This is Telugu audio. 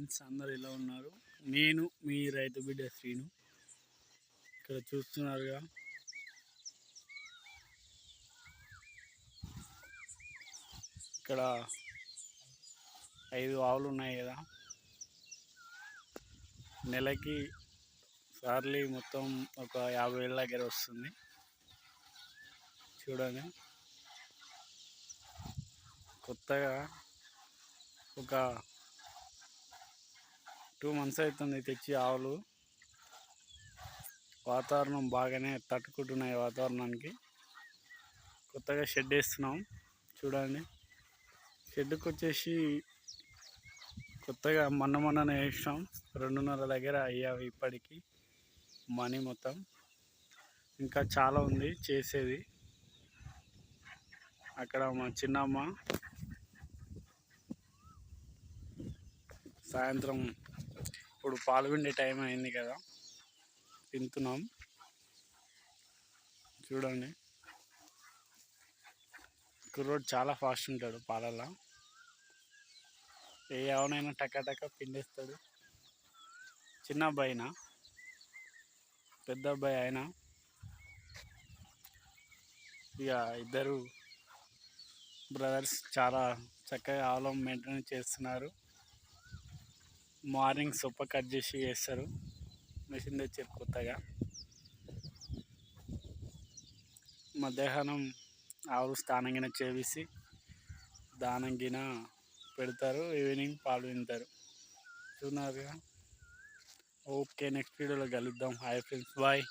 ఫ్రెండ్స్ అందరు ఎలా ఉన్నారు? నేను మీ రైతు బిడ్డ శ్రీను. ఇక్కడ చూస్తున్నారుగా, ఇక్కడ 5 ఆవులు ఉన్నాయి కదా. నెలకి సార్లీ మొత్తం ఒక 50,000 దగ్గర వస్తుంది. చూడండి, కొత్తగా ఒక 2 months అవుతుంది తెచ్చి ఆవులు. వాతావరణం బాగానే తట్టుకుంటున్నాయి. వాతావరణానికి కొత్తగా షెడ్ వేస్తున్నాం. చూడండి, షెడ్కి వచ్చేసి కొత్తగా మొన్ననే వేసినాం. 2.5 దగ్గర అయ్యావి ఇప్పటికి మనీ మొత్తం. ఇంకా చాలా ఉంది చేసేది. అక్కడ మా చిన్నమ్మ సాయంత్రం ఇప్పుడు పాలు పిండే టైం అయింది కదా, తింటున్నాం. చూడండి, కుర్రోడు చాలా ఫాస్ట్ ఉంటాడు పాలల్లో. ఏ ఆవునైనా టక పిండేస్తాడు. చిన్న అబ్బాయినా పెద్ద అబ్బాయి అయినా ఇక ఇద్దరు బ్రదర్స్ చాలా చక్కగా ఆవులను మెయింటైన్ చేస్తున్నారు. మార్నింగ్ సొప్ప కట్ చేసి వేస్తారు. మెషిన్ తెచ్చారు కొత్తగా. మధ్యాహ్నం ఆవులు స్నానం గిన చేసి దానం గిన పెడతారు. ఈవినింగ్ పాలు తింటారు. చూస్తున్నారుగా. ఓకే, నెక్స్ట్ వీడియోలో కలుద్దాం. Hi friends, bye.